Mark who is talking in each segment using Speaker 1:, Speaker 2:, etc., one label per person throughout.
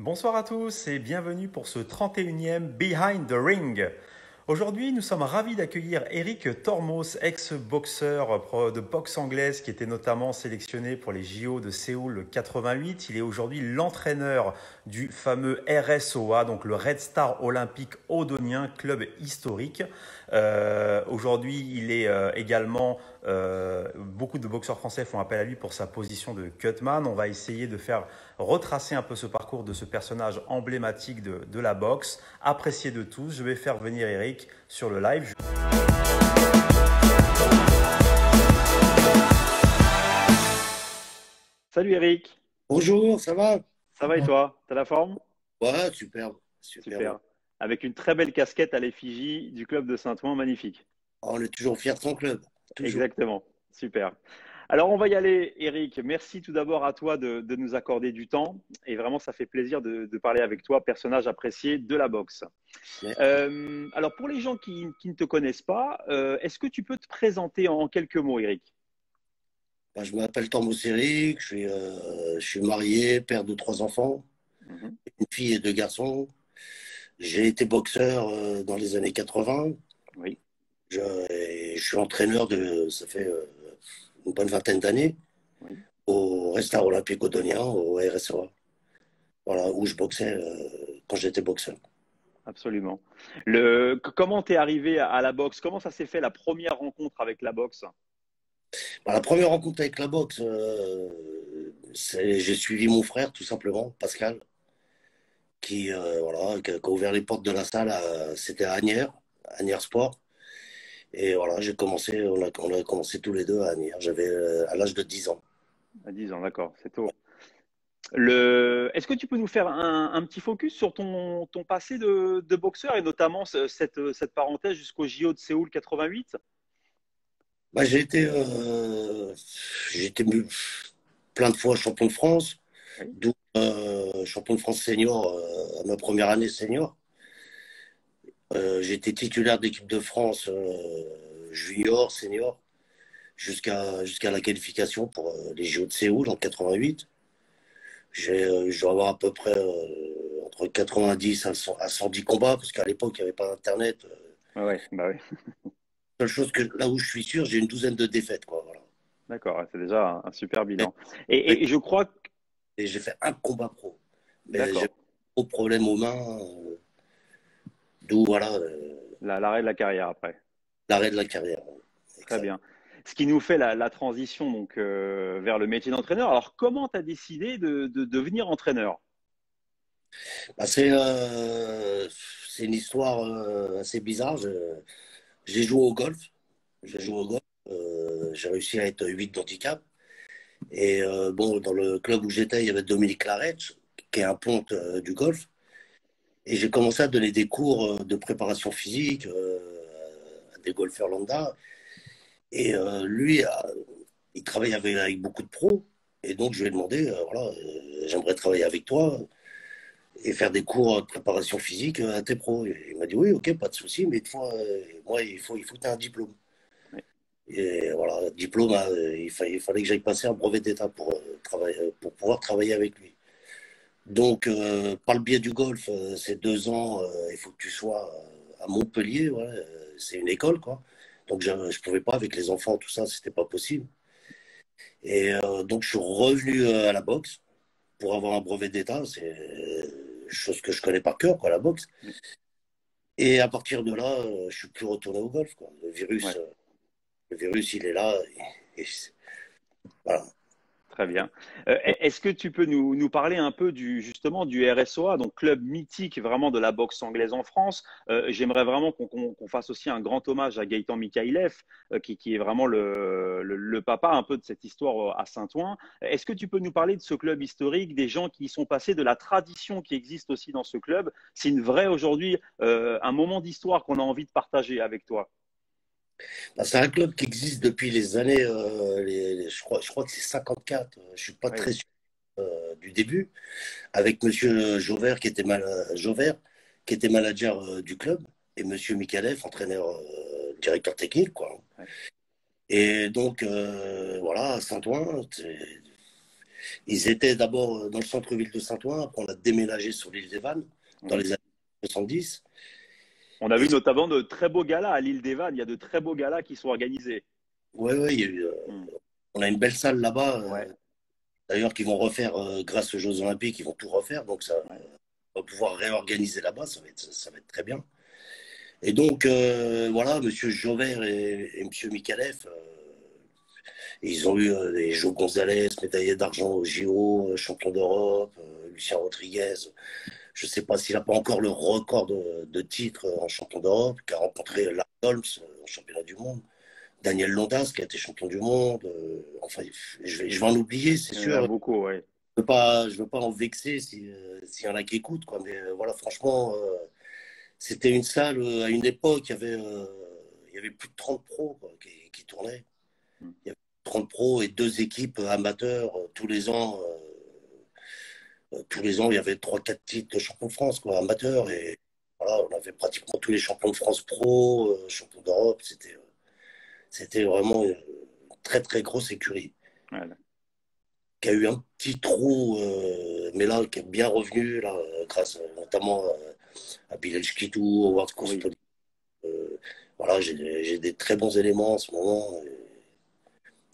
Speaker 1: Bonsoir à tous et bienvenue pour ce 31e Behind the Ring. Aujourd'hui, nous sommes ravis d'accueillir Eric Tormos, ex-boxeur de boxe anglaise qui était notamment sélectionné pour les JO de Séoul 88. Il est aujourd'hui l'entraîneur du fameux RSOA, donc le Red Star Olympique Odonien, club historique. Aujourd'hui, il est également beaucoup de boxeurs français font appel à lui pour sa position de cutman. On va essayer de faire retracer un peu ce parcours de ce personnage emblématique de la boxe, apprécié de tous. Je vais faire venir Eric sur le live.
Speaker 2: Salut Eric,
Speaker 3: Bonjour, ça va?
Speaker 2: ça va et toi? T'as la forme?
Speaker 3: Ouais, superbe, superbe.
Speaker 2: Super. Avec une très belle casquette à l'effigie du club de Saint-Ouen, magnifique.
Speaker 3: On est toujours fiers de son club, toujours.
Speaker 2: Exactement, super. Alors on va y aller Eric, merci tout d'abord à toi de nous accorder du temps et vraiment ça fait plaisir de parler avec toi, personnage apprécié de la boxe.
Speaker 3: Mais,
Speaker 2: Alors pour les gens qui ne te connaissent pas, est-ce que tu peux te présenter en quelques mots Eric?
Speaker 3: je m'appelle Tormos Eric, je suis marié, père de trois enfants,
Speaker 2: Mhm.
Speaker 3: une fille et deux garçons. J'ai été boxeur dans les années 80.
Speaker 2: Oui,
Speaker 3: Et je suis entraîneur ça fait une bonne vingtaine d'années
Speaker 2: oui,
Speaker 3: au Restart Olympique Odonien, au RSOA. Voilà, où je boxais quand j'étais boxeur.
Speaker 2: absolument. Comment t'es arrivé à la boxe? Comment ça s'est fait la première rencontre avec la boxe?
Speaker 3: La première rencontre avec la boxe, j'ai suivi mon frère, tout simplement, Pascal, qui a ouvert les portes de la salle. C'était à Agnières, Agnières Sport. Et voilà, on a commencé tous les deux à Agnières. J'avais à l'âge de 10 ans.
Speaker 2: À 10 ans, d'accord, c'est tôt. Est-ce que tu peux nous faire un petit focus sur ton passé de boxeur et notamment cette parenthèse jusqu'au JO de Séoul 88?
Speaker 3: Bah, j'ai été plein de fois champion de France,
Speaker 2: Oui,
Speaker 3: d'où champion de France senior à ma première année senior. J'ai été titulaire d'équipe de France junior, senior, jusqu'à la qualification pour les JO de Séoul en 88. Je dois avoir à peu près entre 90 à 110 combats, parce qu'à l'époque, il n'y avait pas Internet.
Speaker 2: ouais, ouais, bah ouais,
Speaker 3: Seule chose que là où je suis sûr, j'ai une douzaine de défaites, quoi, voilà.
Speaker 2: d'accord, ouais, c'est déjà un super
Speaker 3: Et,
Speaker 2: bilan. Et je crois que,
Speaker 3: et j'ai fait un combat pro. Mais j'ai
Speaker 2: d'accord,
Speaker 3: gros problème aux mains, d'où voilà,
Speaker 2: l'arrêt de la carrière après.
Speaker 3: l'arrêt de la carrière.
Speaker 2: Très
Speaker 3: Exact.
Speaker 2: bien. Ce qui nous fait la transition donc vers le métier d'entraîneur. Alors, comment tu as décidé de devenir entraîneur?
Speaker 3: Bah, c'est une histoire assez bizarre. J'ai joué au golf. J'ai
Speaker 2: Oui,
Speaker 3: joué au golf. J'ai réussi à être 8 d'handicap. Et bon, dans le club où j'étais, il y avait Dominique Laretsch, qui est un ponte du golf. Et j'ai commencé à donner des cours de préparation physique à des golfeurs lambda. Et lui, il travaille avec beaucoup de pros. Et donc, je lui ai demandé, voilà, j'aimerais travailler avec toi et faire des cours de préparation physique à tes pros. Et il m'a dit, oui, ok, pas de souci, mais moi, il faut que tu aies un diplôme.
Speaker 2: oui,
Speaker 3: Et voilà, diplôme, il fallait que j'aille passer un brevet d'État pour pouvoir travailler avec lui. Donc, par le biais du golf, c'est 2 ans, il faut que tu sois à Montpellier, ouais, c'est une école, quoi. Donc, je ne pouvais pas avec les enfants, tout ça, c'était pas possible. Et donc, je suis revenu à la boxe pour avoir un brevet d'État, c'est chose que je connais par cœur, quoi, la boxe.
Speaker 2: oui,
Speaker 3: Et à partir de là, je suis plus retourné au golf, quoi.
Speaker 2: ouais.
Speaker 3: Le virus, il est là. Voilà.
Speaker 2: Très bien. Est-ce que tu peux nous parler un peu justement du RSOA, donc club mythique vraiment de la boxe anglaise en France? J'aimerais vraiment qu'on fasse aussi un grand hommage à Gaëtan Mikhaïlev, qui est vraiment le papa un peu de cette histoire à Saint-Ouen. Est-ce que tu peux nous parler de ce club historique, des gens qui y sont passés, de la tradition qui existe aussi dans ce club? C'est une vraie aujourd'hui, un moment d'histoire qu'on a envie de partager avec toi.
Speaker 3: Bah, c'est un club qui existe depuis les années, je crois que c'est 54, je suis pas
Speaker 2: Oui,
Speaker 3: très sûr du début, avec Monsieur Jauvert, qui était manager du club, et Monsieur Mikalev, entraîneur, directeur technique, quoi.
Speaker 2: oui,
Speaker 3: Et donc, voilà, à Saint-Ouen, Ils étaient d'abord dans le centre-ville de Saint-Ouen, après on a déménagé sur l'île des Vannes dans les années 70.
Speaker 2: On a
Speaker 3: Et
Speaker 2: vu notamment de très beaux galas à l'île des Vannes. Il y a de très beaux galas qui sont organisés.
Speaker 3: ouais, ouais,
Speaker 2: Hmm.
Speaker 3: on a une belle salle là-bas,
Speaker 2: Ouais,
Speaker 3: d'ailleurs, qu'ils vont refaire grâce aux Jeux Olympiques, ils vont tout refaire, donc ça
Speaker 2: ouais.
Speaker 3: on va pouvoir réorganiser là-bas, ça va être très bien. Et donc, voilà, Monsieur Jauvert et Monsieur Mikalev, ils ont eu des Joe Gonzalez, médaillé d'argent au JO, champion d'Europe, Lucien Rodriguez. Je ne sais pas s'il n'a pas encore le record de titres en champion d'Europe, qui a rencontré Lars Holmes en championnat du monde. Daniel Londas, qui a été champion du monde. Enfin, je vais en oublier, c'est
Speaker 2: Il y en a
Speaker 3: sûr.
Speaker 2: beaucoup, ouais.
Speaker 3: Je veux pas en vexer s'il y en a qui écoutent, quoi. Mais voilà, franchement, c'était une salle à une époque, il y avait plus de 30 pros quoi, qui tournaient.
Speaker 2: Hmm.
Speaker 3: Il y avait 30 pros et deux équipes amateurs tous les ans. Tous les ans, il y avait trois quatre titres de champion de France, quoi, amateurs. Et voilà, on avait pratiquement tous les champions de France pro, champions d'Europe. C'était vraiment une très, très grosse écurie
Speaker 2: Ouais.
Speaker 3: qui a eu un petit trou, mais là, qui est bien revenu, là, grâce notamment à Bilal Shkitou, Howard
Speaker 2: Oui.
Speaker 3: Kospoli. Voilà, j'ai des très bons éléments en ce moment,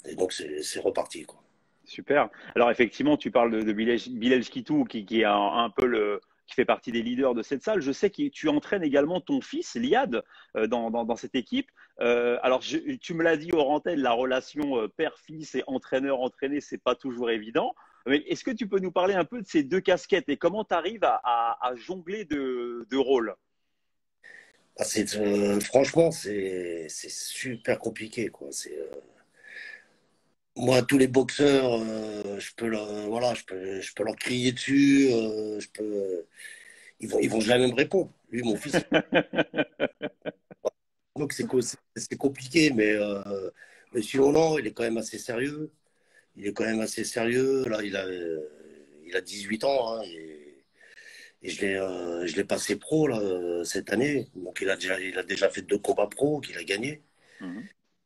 Speaker 3: et donc c'est reparti, quoi.
Speaker 2: Super. Alors effectivement, tu parles de Bilal Kitou qui est un peu qui fait partie des leaders de cette salle. Je sais que tu entraînes également ton fils, Liad, dans cette équipe. Alors tu me l'as dit au antenne, la relation père-fils et entraîneur-entraîné, c'est pas toujours évident. Mais est-ce que tu peux nous parler un peu de ces deux casquettes et comment tu arrives à jongler de rôles?
Speaker 3: Ah, franchement, c'est super compliqué, quoi. Moi, tous les boxeurs, voilà, je peux leur crier dessus, ils vont jamais me répondre. Lui, mon fils, donc c'est compliqué, mais Monsieur Hollande, il est quand même assez sérieux. Il est quand même assez sérieux. Là, il a 18 ans, hein, et je l'ai passé pro là, cette année. Donc, il a déjà fait 2 combats pro qu'il a gagnés.
Speaker 2: Mhm.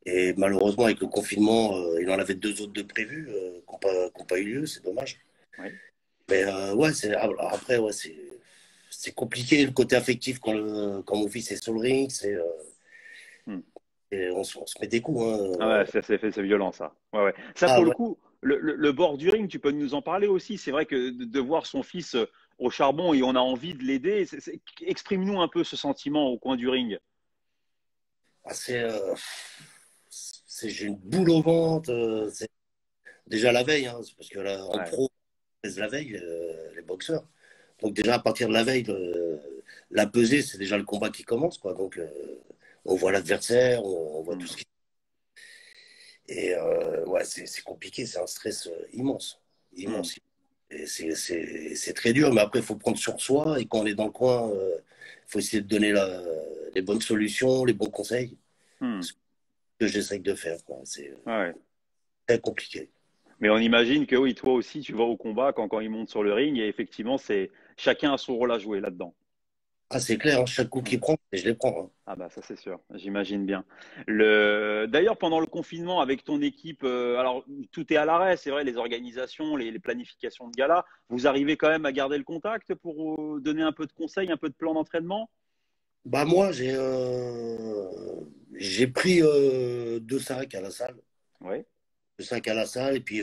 Speaker 3: Et malheureusement, avec le confinement, il en avait 2 autres de prévus qui n'ont pas eu lieu. C'est dommage.
Speaker 2: Oui.
Speaker 3: Mais ouais, après, ouais, c'est compliqué le côté affectif quand mon fils est sur le ring.
Speaker 2: Hmm.
Speaker 3: On se met des coups,
Speaker 2: Ah
Speaker 3: hein.
Speaker 2: ouais, c'est violent ça. Ouais, ouais. Ça,
Speaker 3: Ah
Speaker 2: pour le
Speaker 3: ouais.
Speaker 2: coup, le bord du ring, tu peux nous en parler aussi. C'est vrai que de voir son fils au charbon et on a envie de l'aider. Exprime-nous un peu ce sentiment au coin du ring.
Speaker 3: Ah, j'ai une boule au ventre. C'est déjà la veille, hein, c'est parce que là, en
Speaker 2: Ouais.
Speaker 3: pro, on pèse la veille, les boxeurs. Donc déjà, à partir de la veille, la pesée, c'est déjà le combat qui commence, quoi. Donc, on voit l'adversaire, on voit tout
Speaker 2: Hmm.
Speaker 3: ce qui. Et ouais, c'est compliqué, c'est un stress immense.
Speaker 2: Hmm.
Speaker 3: Immense. Et c'est très dur, mais après, il faut prendre sur soi. Et quand on est dans le coin, il faut essayer de donner les bonnes solutions, les bons conseils.
Speaker 2: Hmm.
Speaker 3: Ce que j'essaye de faire, quoi. C'est
Speaker 2: Ouais.
Speaker 3: très compliqué.
Speaker 2: Mais on imagine que oui, toi aussi, tu vas au combat quand il monte sur le ring et effectivement, c'est chacun a son rôle à jouer là-dedans.
Speaker 3: Ah, c'est clair, hein, chaque coup
Speaker 2: Hmm.
Speaker 3: qu'il prend, je les prends, hein.
Speaker 2: Ah bah ça c'est sûr, j'imagine bien. D'ailleurs pendant le confinement avec ton équipe, alors tout est à l'arrêt, c'est vrai, les organisations, les planifications de gala, vous arrivez quand même à garder le contact pour donner un peu de conseils, un peu de plan d'entraînement?
Speaker 3: Bah moi, j'ai pris 2 sacs à la salle.
Speaker 2: Oui.
Speaker 3: 2 sacs à la salle. Et puis,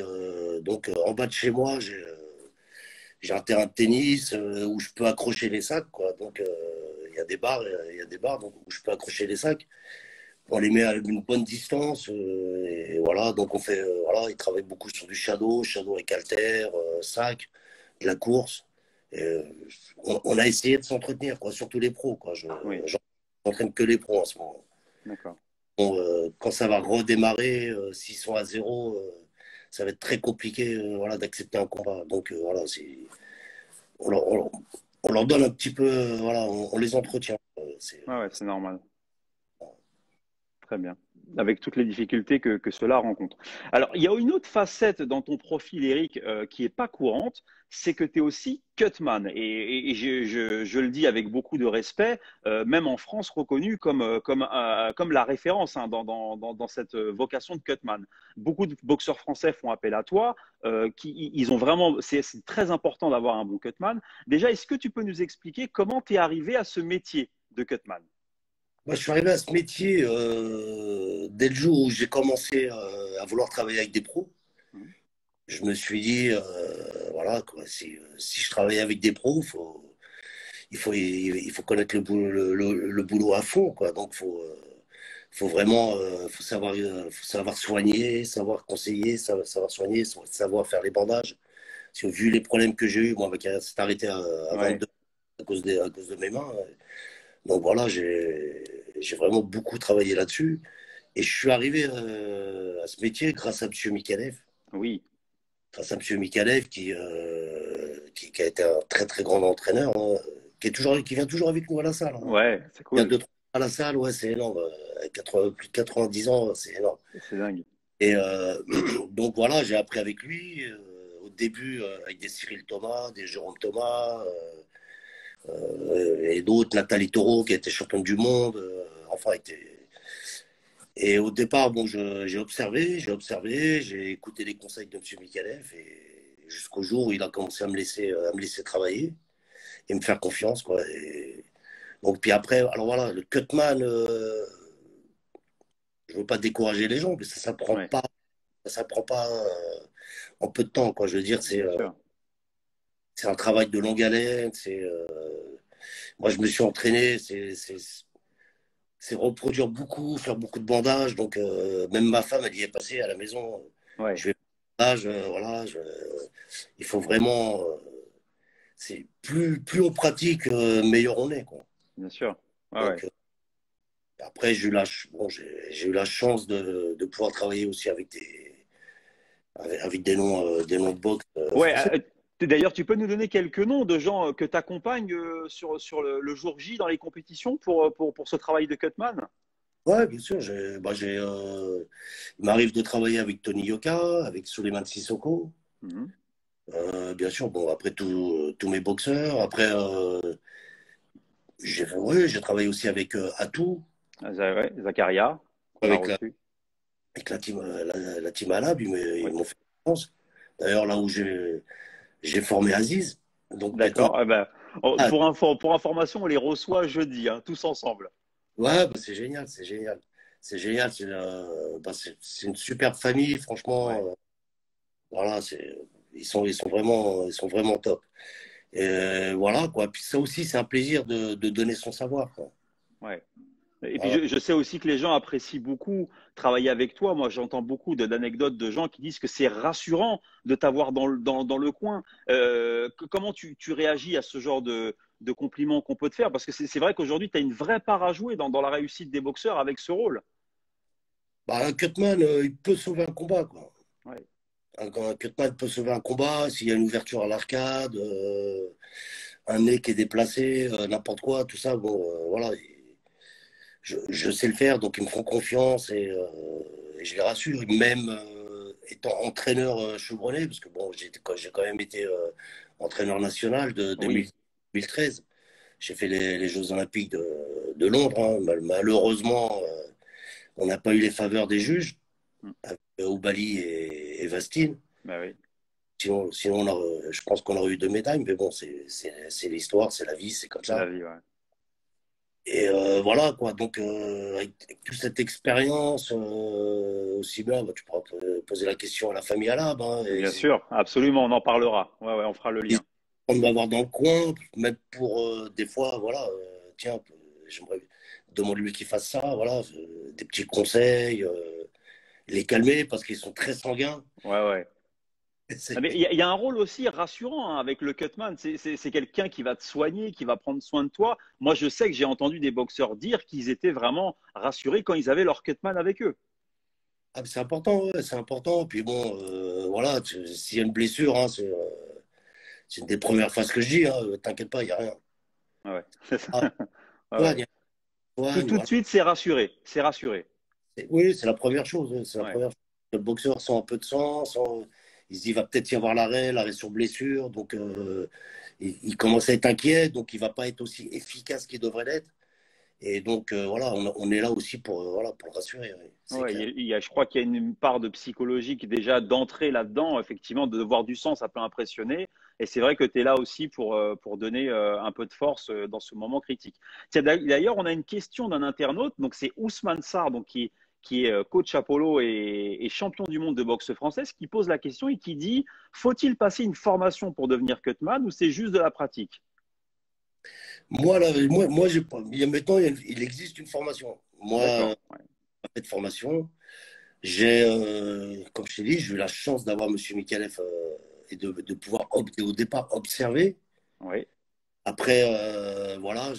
Speaker 3: donc, en bas de chez moi, j'ai un terrain de tennis où je peux accrocher les sacs, quoi. Donc, il y a des barres donc, où je peux accrocher les sacs. On les met à une bonne distance. Et voilà, donc voilà, ils travaillent beaucoup sur du shadow avec haltère, sac, de la course. Et, on a essayé de s'entretenir, quoi, surtout les pros, quoi.
Speaker 2: Oui,
Speaker 3: J'entraîne que les pros en ce moment.
Speaker 2: d'accord.
Speaker 3: Bon, quand ça va redémarrer, s'ils sont à zéro, ça va être très compliqué, voilà, d'accepter un combat. Donc voilà, on, leur, on leur- on leur donne un petit peu, voilà, on les entretient.
Speaker 2: Ouais, ouais, c'est normal. Très bien. Avec toutes les difficultés que cela rencontre. Alors, il y a une autre facette dans ton profil, Eric, qui est pas courante, c'est que tu es aussi cutman. Et je le dis avec beaucoup de respect, même en France, reconnu comme la référence hein, dans cette vocation de cutman. Beaucoup de boxeurs français font appel à toi. Ils ont vraiment, c'est très important d'avoir un bon cutman. Déjà, est-ce que tu peux nous expliquer comment tu es arrivé à ce métier de cutman?
Speaker 3: Moi, je suis arrivé à ce métier dès le jour où j'ai commencé à vouloir travailler avec des pros. Je me suis dit, voilà, quoi, si je travaille avec des pros, il faut connaître le boulot à fond, quoi. Donc, faut vraiment faut savoir soigner, savoir conseiller, savoir soigner, savoir faire les bandages. Vu les problèmes que j'ai eus, moi, ma carrière s'est arrêtée à
Speaker 2: Ouais.
Speaker 3: 22 à cause de mes mains. Donc voilà, j'ai vraiment beaucoup travaillé là-dessus. Et je suis arrivé à ce métier grâce à M. Mikalev.
Speaker 2: Oui.
Speaker 3: Grâce à M. Mikalev qui a été un très très grand entraîneur, hein, qui vient toujours avec nous à la salle. Hein.
Speaker 2: Ouais, c'est
Speaker 3: Il y a
Speaker 2: cool.
Speaker 3: 2-3 à la salle, ouais, c'est énorme. Plus de 90 ans, c'est énorme.
Speaker 2: C'est dingue.
Speaker 3: Et donc voilà, j'ai appris avec lui. Au début, avec des Cyril Thomas, des Jérôme Thomas, et d'autres, Nathalie Taureau, qui était championne du monde. Enfin, et au départ, bon, j'ai observé, j'ai écouté les conseils de M. Mikalev, et jusqu'au jour où il a commencé à me laisser travailler et me faire confiance, quoi. Et donc, puis après, alors voilà, le cutman, je veux pas décourager les gens, mais
Speaker 2: Ouais,
Speaker 3: ça s'apprend pas en peu de temps, quoi. Je veux dire,
Speaker 2: bien sûr.
Speaker 3: c'est un travail de longue haleine. Moi, je me suis entraîné, c'est reproduire beaucoup, faire beaucoup de bandages. Donc, même ma femme, elle y est passée à la maison.
Speaker 2: Ouais,
Speaker 3: Je vais bandage, voilà. Il faut vraiment. C'est plus on pratique, meilleur on est, quoi.
Speaker 2: bien sûr. Ouais, ouais.
Speaker 3: Donc, après, j'ai eu la chance de pouvoir travailler aussi avec des noms de boxe
Speaker 2: Ouais,
Speaker 3: français.
Speaker 2: d'ailleurs, tu peux nous donner quelques noms de gens que tu accompagnes sur le jour J dans les compétitions pour ce travail de cutman?
Speaker 3: Ouais, bien sûr. Il m'arrive de travailler avec Tony Yoka, avec Souleymane Sissoko.
Speaker 2: Mhm.
Speaker 3: Bien sûr, bon, après tous mes boxeurs. Après, ouais, j'ai travaillé aussi avec Atou,
Speaker 2: Ouais, Zakaria, qu'on a
Speaker 3: avec
Speaker 2: reçu.
Speaker 3: la team, la team Alab. Ils
Speaker 2: Oui.
Speaker 3: m'ont fait confiance. D'ailleurs, là où j'ai formé Aziz. Donc maintenant,
Speaker 2: D'accord. Eh ben,
Speaker 3: ah,
Speaker 2: pour information, on les reçoit jeudi, hein, tous ensemble.
Speaker 3: ouais, bah, c'est génial, c'est génial. C'est une superbe famille, franchement.
Speaker 2: Ouais,
Speaker 3: Voilà, ils sont vraiment top. Et voilà, quoi. Puis ça aussi, c'est un plaisir de donner son savoir, quoi.
Speaker 2: ouais. Et puis
Speaker 3: Voilà.
Speaker 2: je sais aussi que les gens apprécient beaucoup travailler avec toi. Moi, j'entends beaucoup d'anecdotes de gens qui disent que c'est rassurant de t'avoir dans le coin. Comment tu réagis à ce genre de compliments qu'on peut te faire? Parce que c'est vrai qu'aujourd'hui, tu as une vraie part à jouer dans la réussite des boxeurs avec ce rôle.
Speaker 3: Bah, un cutman, il peut sauver un combat, quoi.
Speaker 2: Ouais,
Speaker 3: Un cutman peut sauver un combat s'il y a une ouverture à l'arcade, un nez qui est déplacé, n'importe quoi, tout ça. Bon, voilà. Je sais le faire, donc ils me font confiance et je les rassure. Même étant entraîneur chevronné, parce que bon, j'ai quand même été entraîneur national de
Speaker 2: oui,
Speaker 3: 2013. J'ai fait les Jeux Olympiques de Londres. Hein. Malheureusement, on n'a pas eu les faveurs des juges,
Speaker 2: mm,
Speaker 3: avec Oubali et Vastine.
Speaker 2: bah oui,
Speaker 3: Sinon je pense qu'on aurait eu 2 médailles, mais bon, c'est l'histoire, c'est la vie, c'est comme
Speaker 2: c'est la
Speaker 3: ça.
Speaker 2: vie. Ouais.
Speaker 3: Et voilà, quoi. Donc, avec toute cette expérience, aussi bien, bah, tu pourras poser la question à la famille Alab. Hein, et
Speaker 2: Bien sûr, absolument, on en parlera. Ouais, ouais, on fera le
Speaker 3: ils
Speaker 2: lien.
Speaker 3: vont m'avoir dans le coin, même pour des fois, voilà, tiens, j'aimerais demander-lui qu'il fasse ça, voilà, des petits conseils, les calmer parce qu'ils sont très sanguins.
Speaker 2: Ouais, ouais. Ah, mais il y a un rôle aussi rassurant hein, avec le cutman. C'est quelqu'un qui va te soigner, qui va prendre soin de toi. Moi, je sais que j'ai entendu des boxeurs dire qu'ils étaient vraiment rassurés quand ils avaient leur cutman avec eux.
Speaker 3: Ah, c'est important, ouais, c'est important. Puis bon, voilà, s'il y a une blessure, hein, c'est une des premières fois que je dis, hein, t'inquiète pas, il n'y a rien.
Speaker 2: Ouais, c'est ça.
Speaker 3: Ah,
Speaker 2: Ouais, ouais.
Speaker 3: soigne, soigne,
Speaker 2: Tout de
Speaker 3: voilà.
Speaker 2: suite, c'est rassuré. C'est rassuré.
Speaker 3: Oui, c'est la première chose. C'est la
Speaker 2: Ouais.
Speaker 3: première chose. Le boxeur sent un peu de sang, il se dit, il va peut-être y avoir l'arrêt sur blessure. Donc, il commence à être inquiet. Donc, il ne va pas être aussi efficace qu'il devrait l'être. Et donc, voilà, on est là aussi voilà, pour le rassurer. Oui, c'est
Speaker 2: Ouais,
Speaker 3: clair.
Speaker 2: je crois qu'il y a une part de psychologique déjà d'entrer là-dedans. Effectivement, de voir du sang, ça peut impressionner. Et c'est vrai que tu es là aussi pour donner un peu de force dans ce moment critique. Tiens, d'ailleurs, on a une question d'un internaute. Donc, c'est Ousmane Sarr, donc, qui est coach Apollo et champion du monde de boxe française, qui pose la question et qui dit, faut-il passer une formation pour devenir cutman ou c'est juste de la pratique?
Speaker 3: Moi, là, moi maintenant, il existe une formation. Moi,
Speaker 2: D'accord. Ouais.
Speaker 3: pas fait de formation. Comme je t'ai dit, j'ai eu la chance d'avoir M. Mikalev et de pouvoir au départ observer.
Speaker 2: Ouais.
Speaker 3: Après, voilà,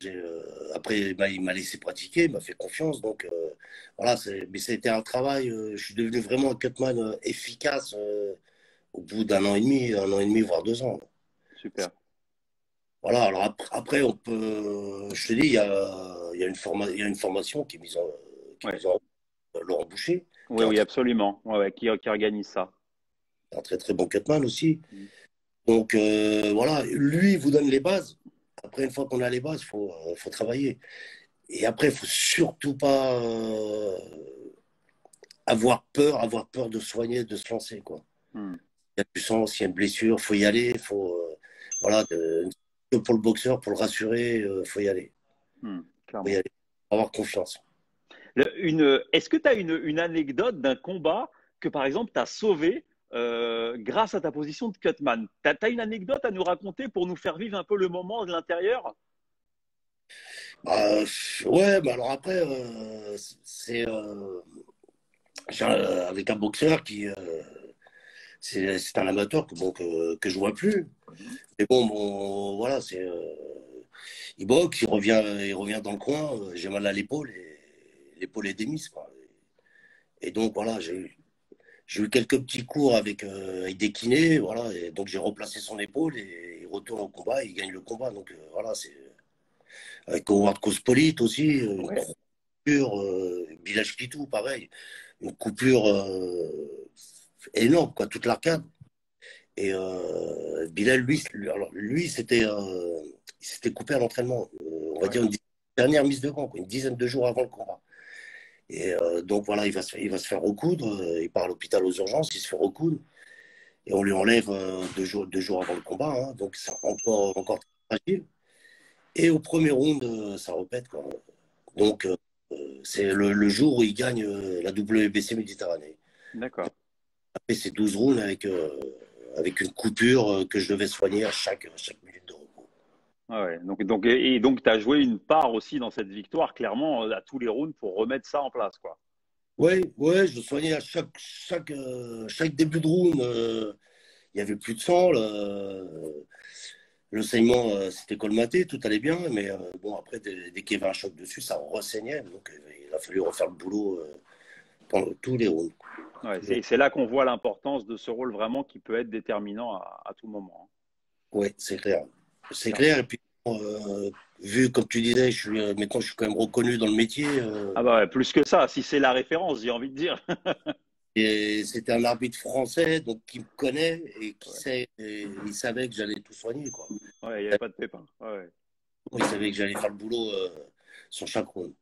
Speaker 3: après il m'a laissé pratiquer, il m'a fait confiance. Donc, voilà, mais c'était un travail. Je suis devenu vraiment un cutman efficace au bout un an et demi, voire 2 ans.
Speaker 2: Super.
Speaker 3: Voilà, alors après, on peut. Je te dis, il y a une formation qui est
Speaker 2: Ouais.
Speaker 3: mise en Laurent Boucher, qui
Speaker 2: Oui,
Speaker 3: est
Speaker 2: oui, absolument. Ouais, ouais, qui organise ça.
Speaker 3: un très très bon cutman aussi.
Speaker 2: Mm.
Speaker 3: Donc voilà, lui, il vous donne les bases. Après, une fois qu'on a les bases, faut travailler. Et après, il faut surtout pas avoir peur de soigner, de se lancer, quoi.
Speaker 2: Mm.
Speaker 3: Il y a du sang, s'il y a une blessure, faut y aller. Voilà, que pour le boxeur, pour le rassurer, faut y aller.
Speaker 2: Mm.
Speaker 3: Faut y
Speaker 2: Clairement.
Speaker 3: aller. Faut avoir confiance.
Speaker 2: Est-ce que tu as une anecdote d'un combat que, par exemple, tu as sauvé grâce à ta position de cutman? Tu as une anecdote à nous raconter pour nous faire vivre un peu le moment de l'intérieur?
Speaker 3: Bah, ouais, mais alors après, avec un boxeur c'est un amateur que je vois plus. Mais bon, voilà, il boxe, il revient dans le coin, j'ai mal à l'épaule et l'épaule est démise, quoi. Et donc voilà, j'ai eu quelques petits cours avec des kinés, voilà, et donc j'ai replacé son épaule et il retourne au combat, et il gagne le combat. Donc voilà, c'est avec Howard Cospolite aussi, une
Speaker 2: Ouais.
Speaker 3: coupure, Bilal Kitou, pareil, une coupure énorme, quoi, toute l'arcade. Et Bilal, alors, lui il s'était coupé à l'entraînement, on va
Speaker 2: Ouais.
Speaker 3: dire une dernière mise de camp, quoi, une dizaine de jours avant le combat. Et donc voilà, il va se faire recoudre, il part à l'hôpital aux urgences, il se fait recoudre, et on lui enlève 2 jours avant le combat, hein, donc c'est encore très fragile. Et au premier round, ça repète, quoi. Donc c'est le jour où il gagne la WBC Méditerranée.
Speaker 2: D'accord.
Speaker 3: Après, c'est 12 rounds avec une coupure que je devais soigner à chaque minute de repos.
Speaker 2: Ouais, ouais. Donc tu as joué une part aussi dans cette victoire, clairement, à tous les rounds pour remettre ça en place, quoi.
Speaker 3: Oui, ouais, je soignais à chaque début de round. Il y avait plus de sang. Le saignement s'était colmaté, tout allait bien. Mais bon, après, dès qu'il y avait un choc dessus, ça ressaignait. Donc, il a fallu refaire le boulot pendant tous les rounds.
Speaker 2: Ouais, c'est là qu'on voit l'importance de ce rôle vraiment qui peut être déterminant à tout moment,
Speaker 3: Oui, c'est clair.
Speaker 2: hein.
Speaker 3: C'est
Speaker 2: Clairement.
Speaker 3: clair. Et puis, vu, comme tu disais, maintenant, je suis quand même reconnu dans le métier.
Speaker 2: Ah bah ouais, plus que ça, si c'est la référence, j'ai envie de dire.
Speaker 3: Et c'était un arbitre français, donc qui me connaît et
Speaker 2: Ouais,
Speaker 3: et il savait que j'allais tout soigner, quoi.
Speaker 2: ouais, il n'y avait pas de pépin. Ouais, ouais.
Speaker 3: Il savait que j'allais faire le boulot sur chaque round.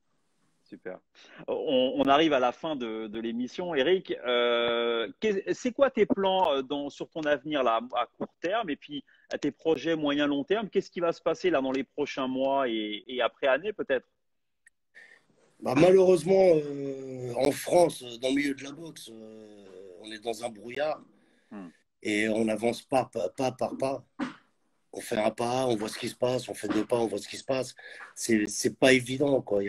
Speaker 2: Super. On arrive à la fin de l'émission. Eric, c'est quoi tes plans sur ton avenir là, à court terme et puis à tes projets moyen-long terme? Qu'est-ce qui va se passer là dans les prochains mois et après année peut-être?
Speaker 3: Bah, malheureusement, en France, dans le milieu de la boxe, on est dans un brouillard
Speaker 2: Hmm.
Speaker 3: et on n'avance pas par pas. On fait un pas, on voit ce qui se passe, on fait 2 pas, on voit ce qui se passe. C'est pas évident, quoi. Il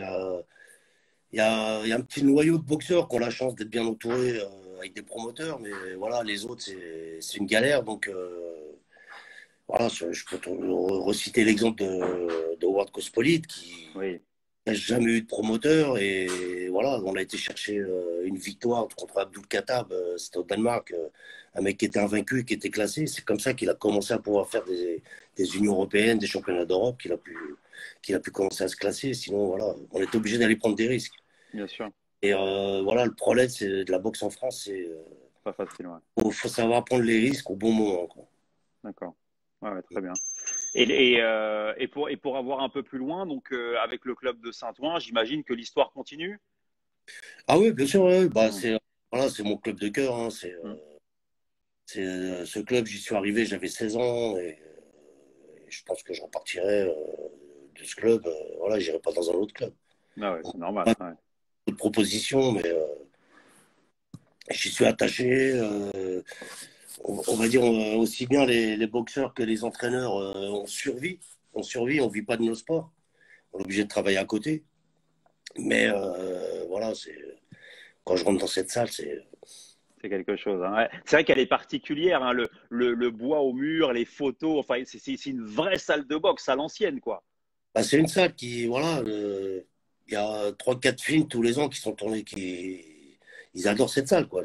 Speaker 3: y a un petit noyau de boxeurs qui ont la chance d'être bien entourés avec des promoteurs, mais voilà, les autres, c'est une galère. Donc, voilà, je peux reciter l'exemple de Howard Cospolite qui
Speaker 2: Oui,
Speaker 3: n'a jamais eu de promoteur. Et voilà, on a été chercher une victoire contre Abdul Khattab, c'était au Danemark, un mec qui était invaincu, qui était classé. C'est comme ça qu'il a commencé à pouvoir faire des unions européennes, des championnats d'Europe, qu'il a pu commencer à se classer. Sinon, voilà, on était obligé d'aller prendre des risques.
Speaker 2: bien sûr.
Speaker 3: Et voilà, le problème c'est de la boxe en France, c'est
Speaker 2: Pas facile, ouais.
Speaker 3: faut savoir prendre les risques au bon moment, quoi.
Speaker 2: D'accord. Ouais, ouais, très bien. Et pour avoir un peu plus loin, donc avec le club de Saint-Ouen, j'imagine que l'histoire continue.
Speaker 3: Ah oui, bien sûr, ouais. Bah,
Speaker 2: Hmm,
Speaker 3: voilà, c'est mon club de cœur, hein.
Speaker 2: hmm.
Speaker 3: Ce club, j'y suis arrivé, j'avais 16 ans et je pense que je repartirai de ce club. Voilà, j'irai pas dans un autre club.
Speaker 2: Ah ouais,
Speaker 3: Donc,
Speaker 2: c'est normal.
Speaker 3: pas
Speaker 2: Ouais.
Speaker 3: de proposition, mais j'y suis attaché. On va dire aussi bien les boxeurs que les entraîneurs, on survit. On survit, on vit pas de nos sports. On est obligé de travailler à côté. Mais voilà, quand je rentre dans cette salle,
Speaker 2: C'est quelque chose, hein. Ouais. C'est vrai qu'elle est particulière, hein, le bois au mur, les photos. Enfin, c'est une vraie salle de boxe à l'ancienne, quoi.
Speaker 3: bah, c'est une salle qui, voilà, il y a trois quatre films tous les ans qui sont tournés, ils adorent cette salle, quoi.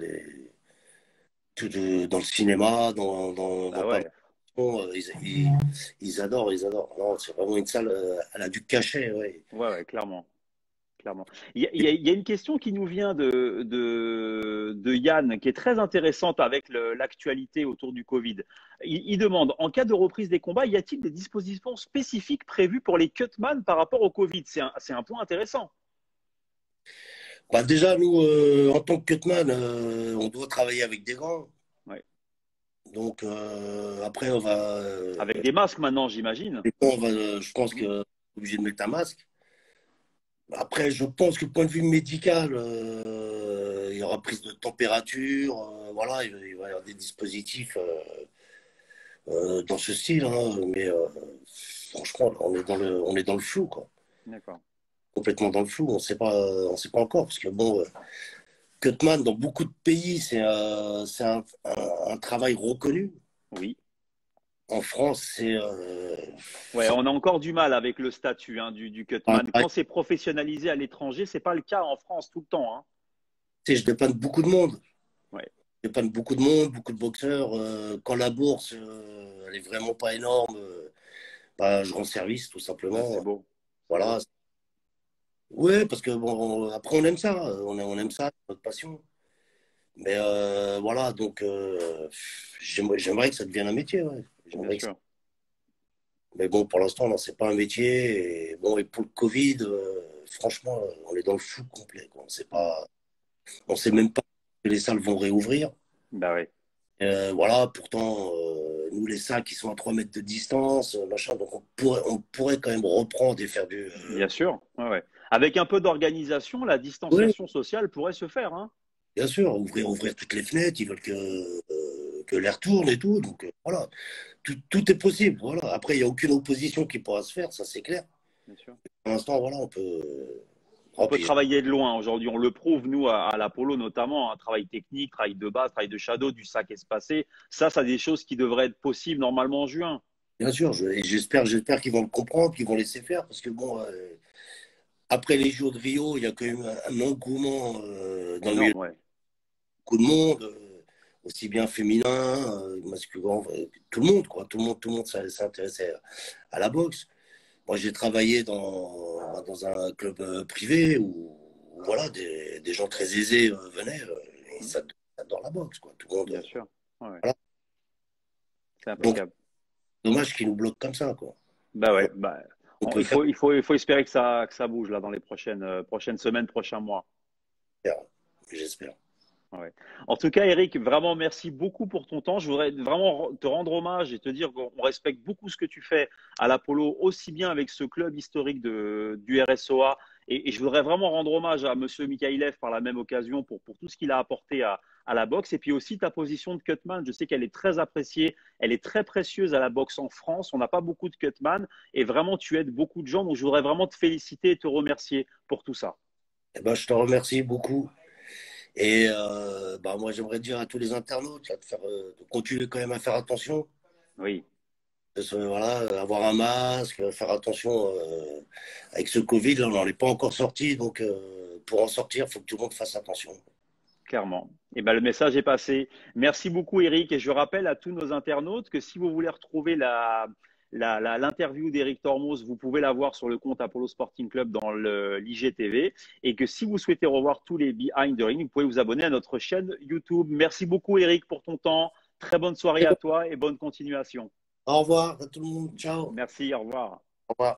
Speaker 3: Dans le cinéma, dans
Speaker 2: Bah
Speaker 3: pas mal
Speaker 2: ouais.
Speaker 3: de films, ils adorent, ils adorent. Non, c'est vraiment une salle, elle a du cachet, ouais.
Speaker 2: Ouais, ouais, clairement. Clairement. Il y a une question qui nous vient de Yann, qui est très intéressante avec l'actualité autour du Covid. Il demande, en cas de reprise des combats, y a-t-il des dispositions spécifiques prévues pour les cutman par rapport au Covid? C'est un point intéressant.
Speaker 3: Bah, déjà, nous, en tant que cutman, on doit travailler avec des gants.
Speaker 2: Ouais.
Speaker 3: Donc, après, on va,
Speaker 2: Avec des masques maintenant, j'imagine.
Speaker 3: je pense
Speaker 2: Hmm.
Speaker 3: qu'on est obligé de mettre un masque. Après, je pense que du point de vue médical, il y aura prise de température. Voilà, il va y avoir des dispositifs dans ce style, hein, mais franchement, on est dans le flou, quoi.
Speaker 2: D'accord.
Speaker 3: Complètement dans le flou. On sait pas encore, parce que bon, Cutman, dans beaucoup de pays, c'est un travail reconnu.
Speaker 2: Oui.
Speaker 3: En France,
Speaker 2: Ouais, on a encore du mal avec le statut, hein, du
Speaker 3: un
Speaker 2: cutman.
Speaker 3: travail.
Speaker 2: Quand c'est professionnalisé à l'étranger, c'est pas le cas en France tout le temps, hein.
Speaker 3: Tu sais, je dépanne beaucoup de monde.
Speaker 2: Ouais.
Speaker 3: Je dépanne beaucoup de monde, beaucoup de boxeurs. Quand la bourse, elle est vraiment pas énorme, bah, je rends service, tout
Speaker 2: Ouais, c'est
Speaker 3: simplement.
Speaker 2: beau. C'est
Speaker 3: Voilà.
Speaker 2: beau.
Speaker 3: Ouais, parce que bon, après, on aime ça. On aime ça, c'est notre passion. Mais voilà, donc j'aimerais que ça devienne un métier. Ouais.
Speaker 2: Bien
Speaker 3: J'aimerais que
Speaker 2: sûr.
Speaker 3: Mais bon, pour l'instant, non, c'est pas un métier. Et, bon, et pour le Covid, franchement, on est dans le flou complet, quoi.
Speaker 2: Hmm.
Speaker 3: On sait même pas que les salles vont réouvrir.
Speaker 2: Bah ouais.
Speaker 3: Voilà, pourtant, nous, les salles qui sont à 3 mètres de distance, machin, donc on pourrait quand même reprendre et faire du.
Speaker 2: Bien sûr, ouais, ouais. Avec un peu d'organisation, la
Speaker 3: Oui,
Speaker 2: distanciation sociale pourrait se faire, hein.
Speaker 3: bien sûr, ouvrir toutes les fenêtres, ils veulent que l'air tourne et tout. Donc voilà, tout est possible. Voilà. Après, il n'y a aucune opposition qui pourra se faire, ça c'est clair.
Speaker 2: Bien sûr.
Speaker 3: Pour l'instant, voilà, on peut.
Speaker 2: On
Speaker 3: Oh,
Speaker 2: peut
Speaker 3: puis,
Speaker 2: travailler de loin aujourd'hui. On le prouve, nous, à l'Apollo notamment, un travail technique, travail de base, travail de shadow, du sac espacé. Ça, c'est des choses qui devraient être possibles normalement en juin.
Speaker 3: bien sûr, et j'espère qu'ils vont le comprendre, qu'ils vont laisser faire, parce que bon, après les Jeux de Rio, il y a quand même un engouement dans le milieu de
Speaker 2: Énorme, ouais.
Speaker 3: beaucoup de monde, aussi bien féminin, masculin, tout le monde, quoi. Tout le monde s'intéressait à la boxe. Moi, j'ai travaillé dans un club privé où, voilà, des gens très aisés venaient, et
Speaker 2: Mm.
Speaker 3: ça adore la boxe, quoi. Tout le monde.
Speaker 2: Bien sûr. Ouais, ouais.
Speaker 3: Voilà.
Speaker 2: C'est
Speaker 3: Donc,
Speaker 2: impeccable.
Speaker 3: dommage qu'ils nous bloquent comme ça, quoi.
Speaker 2: Bah
Speaker 3: On,
Speaker 2: ouais, bah,
Speaker 3: on peut
Speaker 2: il faut espérer que ça bouge là dans les prochaines semaines, prochains mois.
Speaker 3: faire, j'espère.
Speaker 2: Ouais. En tout cas, Eric, vraiment merci beaucoup pour ton temps. Je voudrais vraiment te rendre hommage et te dire qu'on respecte beaucoup ce que tu fais à l'Apollo, aussi bien avec ce club historique du RSOA. Et je voudrais vraiment rendre hommage à Monsieur Mikhaïlev par la même occasion pour tout ce qu'il a apporté à la boxe. Et puis aussi ta position de cutman. Je sais qu'elle est très appréciée, elle est très précieuse à la boxe en France. On n'a pas beaucoup de cutman et vraiment tu aides beaucoup de gens. Donc je voudrais vraiment te féliciter et te remercier pour tout ça.
Speaker 3: Eh ben, je te remercie beaucoup. Et bah, moi, j'aimerais dire à tous les internautes là, de continuer quand même à faire attention.
Speaker 2: Oui.
Speaker 3: Voilà, avoir un masque, faire attention avec ce Covid, là, on n'en est pas encore sorti. Donc, pour en sortir, il faut que tout le monde fasse attention.
Speaker 2: Clairement. Eh ben, le message est passé. Merci beaucoup, Eric. Et je rappelle à tous nos internautes que si vous voulez retrouver l'interview d'Éric Tormos, vous pouvez la voir sur le compte Apollo Sporting Club dans l'IGTV. Et que si vous souhaitez revoir tous les Behind the Ring, vous pouvez vous abonner à notre chaîne YouTube. Merci beaucoup, Éric, pour ton temps. Très bonne soirée à toi et bonne continuation.
Speaker 3: Au revoir à tout le monde. Ciao.
Speaker 2: Merci, au revoir.
Speaker 3: Au revoir.